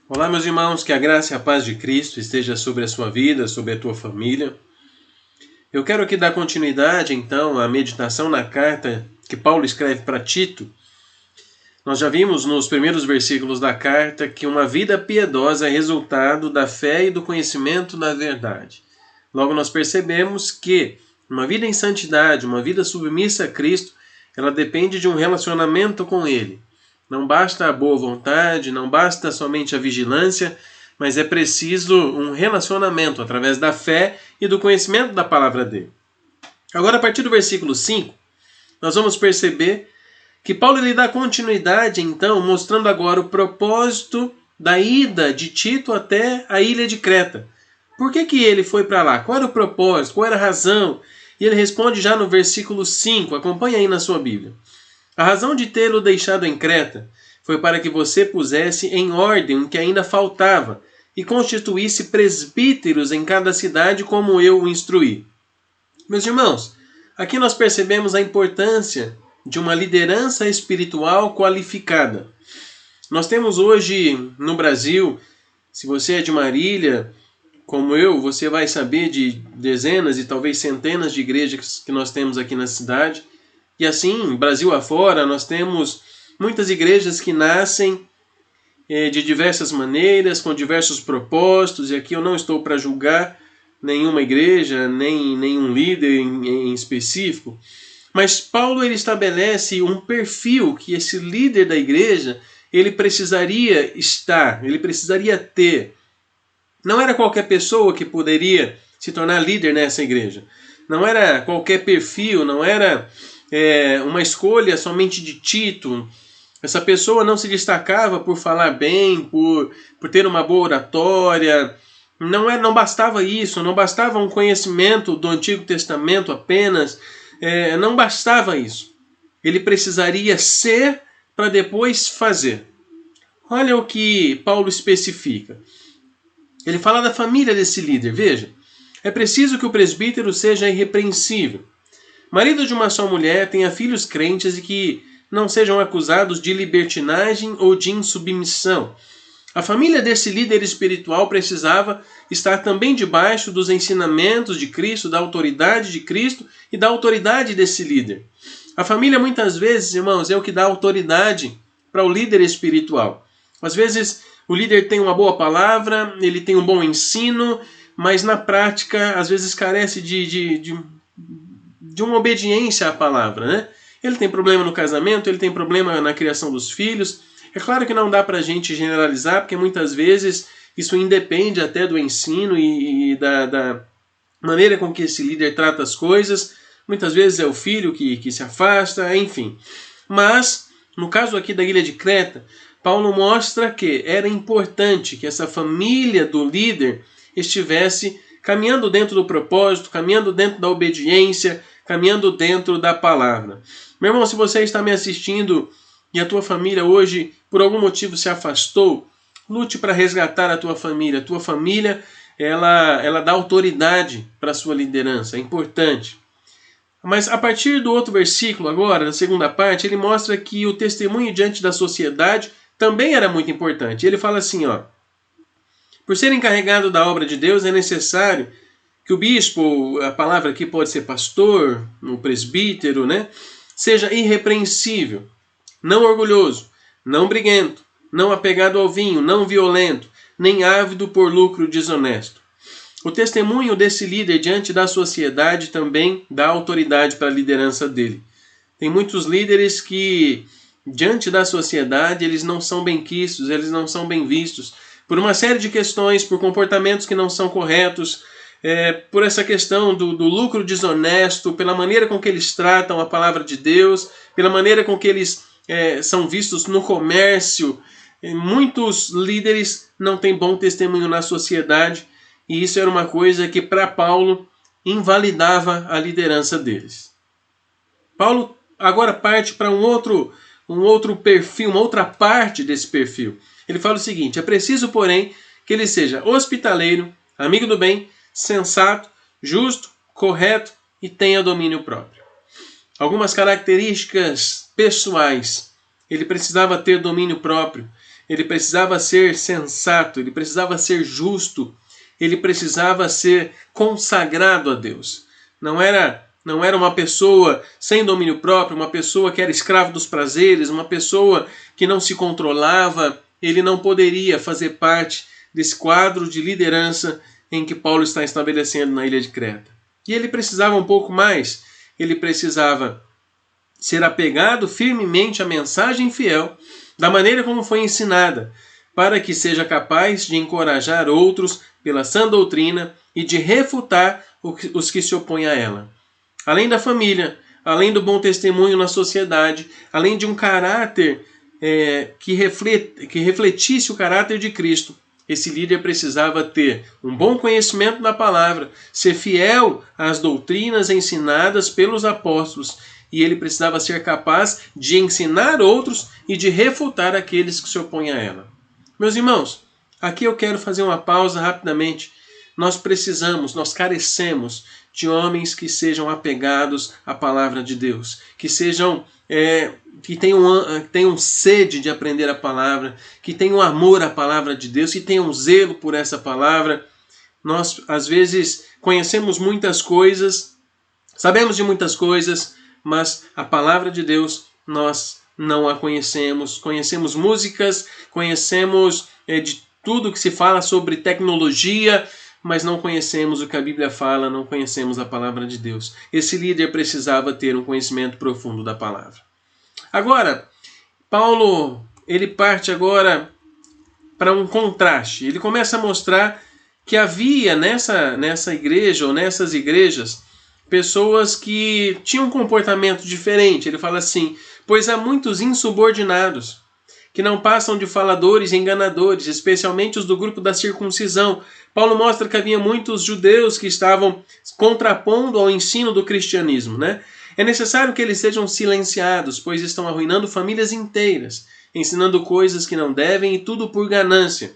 Olá, meus irmãos, que a graça e a paz de Cristo esteja sobre a sua vida, sobre a tua família. Eu quero aqui dar continuidade, então, à meditação na carta que Paulo escreve para Tito. Nós já vimos nos primeiros versículos da carta que uma vida piedosa é resultado da fé e do conhecimento da verdade. Logo, nós percebemos que uma vida em santidade, uma vida submissa a Cristo, ela depende de um relacionamento com Ele. Não basta a boa vontade, não basta somente a vigilância, mas é preciso um relacionamento através da fé e do conhecimento da palavra dele. Agora, a partir do versículo 5, nós vamos perceber que Paulo lhe dá continuidade, então, mostrando agora o propósito da ida de Tito até a ilha de Creta. Por que ele foi para lá? Qual era o propósito? Qual era a razão? E ele responde já no versículo 5. Acompanhe aí na sua Bíblia. A razão de tê-lo deixado em Creta foi para que você pusesse em ordem o que ainda faltava e constituísse presbíteros em cada cidade como eu o instruí. Meus irmãos, aqui nós percebemos a importância de uma liderança espiritual qualificada. Nós temos hoje no Brasil, se você é de Marília, como eu, você vai saber de dezenas e talvez centenas de igrejas que nós temos aqui na cidade. E assim, Brasil afora, nós temos muitas igrejas que nascem de diversas maneiras, com diversos propósitos, e aqui eu não estou para julgar nenhuma igreja, nem nenhum líder em específico, mas Paulo ele estabelece um perfil que esse líder da igreja ele precisaria estar, ele precisaria ter. Não era qualquer pessoa que poderia se tornar líder nessa igreja. Não era qualquer perfil, não era uma escolha somente de Tito. Essa pessoa não se destacava por falar bem, por ter uma boa oratória. Não bastava isso, não bastava um conhecimento do Antigo Testamento apenas. Não bastava isso. Ele precisaria ser para depois fazer. Olha o que Paulo especifica. Ele fala da família desse líder, veja. É preciso que o presbítero seja irrepreensível. Marido de uma só mulher, tenha filhos crentes e que não sejam acusados de libertinagem ou de insubmissão. A família desse líder espiritual precisava estar também debaixo dos ensinamentos de Cristo, da autoridade de Cristo e da autoridade desse líder. A família muitas vezes, irmãos, é o que dá autoridade para o líder espiritual. Às vezes o líder tem uma boa palavra, ele tem um bom ensino, mas na prática às vezes carece de uma obediência à palavra, né? Ele tem problema no casamento, ele tem problema na criação dos filhos. É claro que não dá para a gente generalizar, porque muitas vezes isso independe até do ensino e da maneira com que esse líder trata as coisas. Muitas vezes é o filho que se afasta, enfim. Mas, no caso aqui da ilha de Creta, Paulo mostra que era importante que essa família do líder estivesse caminhando dentro do propósito, caminhando dentro da obediência, caminhando dentro da palavra. Meu irmão, se você está me assistindo e a tua família hoje, por algum motivo, se afastou, lute para resgatar a tua família. A tua família, ela dá autoridade para a sua liderança, é importante. Mas a partir do outro versículo agora, da segunda parte, ele mostra que o testemunho diante da sociedade também era muito importante. Ele fala assim, ó: por ser encarregado da obra de Deus, é necessário que o bispo, a palavra aqui pode ser pastor, o presbítero, né, seja irrepreensível, não orgulhoso, não briguento, não apegado ao vinho, não violento, nem ávido por lucro desonesto. O testemunho desse líder diante da sociedade também dá autoridade para a liderança dele. Tem muitos líderes que, diante da sociedade, eles não são benquistos, eles não são bem vistos, por uma série de questões, por comportamentos que não são corretos, por essa questão do lucro desonesto, pela maneira com que eles tratam a palavra de Deus, pela maneira com que eles são vistos no comércio. Muitos líderes não têm bom testemunho na sociedade, e isso era uma coisa que para Paulo invalidava a liderança deles. Paulo agora parte para um outro perfil, uma outra parte desse perfil. Ele fala o seguinte: é preciso, porém, que ele seja hospitaleiro, amigo do bem, sensato, justo, correto e tenha domínio próprio. Algumas características pessoais. Ele precisava ter domínio próprio. ele precisava ser sensato, ele precisava ser justo, ele precisava ser consagrado a Deus. Não era uma pessoa sem domínio próprio, uma pessoa que era escravo dos prazeres, uma pessoa que não se controlava. Ele não poderia fazer parte desse quadro de liderança em que Paulo está estabelecendo na ilha de Creta. E ele precisava um pouco mais. Ele precisava ser apegado firmemente à mensagem fiel, da maneira como foi ensinada, para que seja capaz de encorajar outros pela sã doutrina e de refutar os que se opõem a ela. Além da família, além do bom testemunho na sociedade, além de um caráter que refletisse o caráter de Cristo, esse líder precisava ter um bom conhecimento da palavra, ser fiel às doutrinas ensinadas pelos apóstolos, e ele precisava ser capaz de ensinar outros e de refutar aqueles que se opõem a ela. Meus irmãos, aqui eu quero fazer uma pausa rapidamente. Nós carecemos de homens que sejam apegados à palavra de Deus, que sejam que tenham sede de aprender a palavra, que tenham amor à palavra de Deus, que tenham zelo por essa palavra. Nós, às vezes, conhecemos muitas coisas, sabemos de muitas coisas, mas a palavra de Deus nós não a conhecemos. Conhecemos músicas, conhecemos de tudo que se fala sobre tecnologia, mas não conhecemos o que a Bíblia fala, não conhecemos a palavra de Deus. Esse líder precisava ter um conhecimento profundo da palavra. Agora, Paulo, ele parte agora para um contraste. Ele começa a mostrar que havia nessa igreja ou nessas igrejas pessoas que tinham um comportamento diferente. Ele fala assim: pois há muitos insubordinados, que não passam de faladores e enganadores, especialmente os do grupo da circuncisão. Paulo mostra que havia muitos judeus que estavam contrapondo ao ensino do cristianismo, né? É necessário que eles sejam silenciados, pois estão arruinando famílias inteiras, ensinando coisas que não devem e tudo por ganância.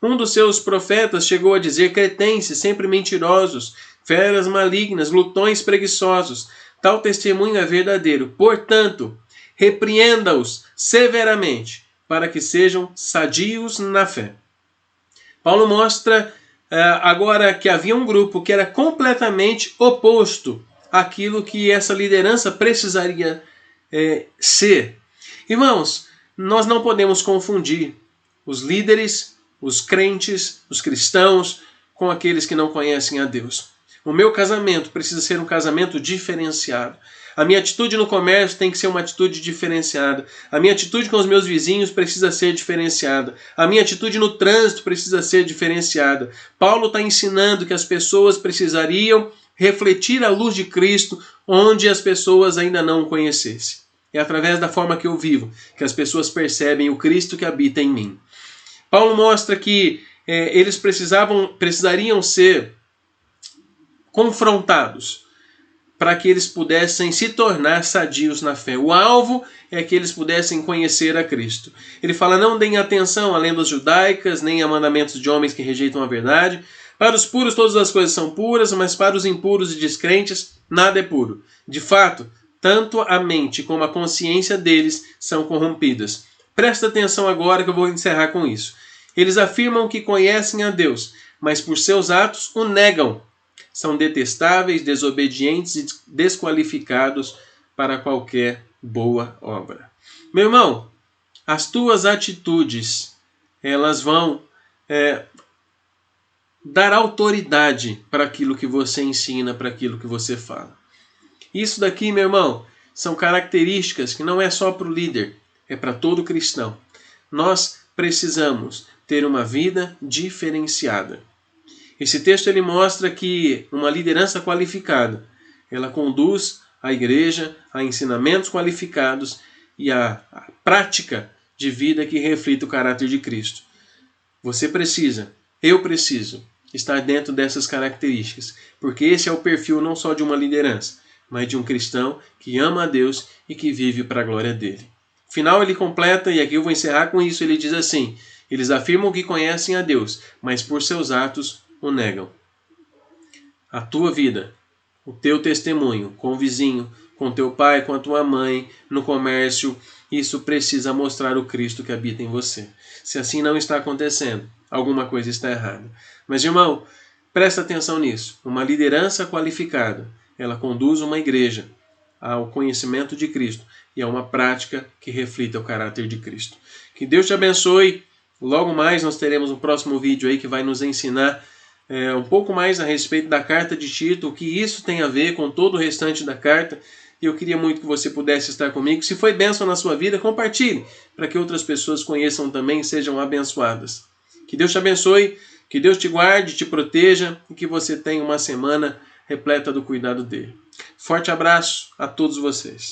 Um dos seus profetas chegou a dizer: cretenses, sempre mentirosos, feras malignas, glutões preguiçosos. Tal testemunho é verdadeiro. Portanto, repreenda-os severamente, para que sejam sadios na fé. Paulo mostra agora que havia um grupo que era completamente oposto àquilo que essa liderança precisaria ser. Irmãos, nós não podemos confundir os líderes, os crentes, os cristãos, com aqueles que não conhecem a Deus. O meu casamento precisa ser um casamento diferenciado. A minha atitude no comércio tem que ser uma atitude diferenciada. A minha atitude com os meus vizinhos precisa ser diferenciada. A minha atitude no trânsito precisa ser diferenciada. Paulo está ensinando que as pessoas precisariam refletir a luz de Cristo onde as pessoas ainda não o conhecessem. É através da forma que eu vivo que as pessoas percebem o Cristo que habita em mim. Paulo mostra que eles precisariam ser confrontados para que eles pudessem se tornar sadios na fé. O alvo é que eles pudessem conhecer a Cristo. Ele fala: não deem atenção a lendas judaicas, nem a mandamentos de homens que rejeitam a verdade. Para os puros todas as coisas são puras, mas para os impuros e descrentes nada é puro. De fato, tanto a mente como a consciência deles são corrompidas. Presta atenção agora que eu vou encerrar com isso. Eles afirmam que conhecem a Deus, mas por seus atos o negam. São detestáveis, desobedientes e desqualificados para qualquer boa obra. Meu irmão, as tuas atitudes, elas vão dar autoridade para aquilo que você ensina, para aquilo que você fala. Isso daqui, meu irmão, são características que não é só para o líder, é para todo cristão. Nós precisamos ter uma vida diferenciada. Esse texto ele mostra que uma liderança qualificada, ela conduz a igreja a ensinamentos qualificados e a prática de vida que reflita o caráter de Cristo. Você precisa, eu preciso, estar dentro dessas características, porque esse é o perfil não só de uma liderança, mas de um cristão que ama a Deus e que vive para a glória dele. Final ele completa, e aqui eu vou encerrar com isso, ele diz assim: eles afirmam que conhecem a Deus, mas por seus atos o negam. A tua vida, o teu testemunho com o vizinho, com teu pai, com a tua mãe, no comércio. Isso precisa mostrar o Cristo que habita em você. Se assim não está acontecendo, alguma coisa está errada. Mas, irmão, presta atenção nisso. Uma liderança qualificada, ela conduz uma igreja ao conhecimento de Cristo e a uma prática que reflita o caráter de Cristo. Que Deus te abençoe. Logo mais nós teremos um próximo vídeo aí que vai nos ensinar um pouco mais a respeito da carta de Tito, o que isso tem a ver com todo o restante da carta. E eu queria muito que você pudesse estar comigo. Se foi bênção na sua vida, compartilhe, para que outras pessoas conheçam também e sejam abençoadas. Que Deus te abençoe, que Deus te guarde, te proteja e que você tenha uma semana repleta do cuidado dele. Forte abraço a todos vocês.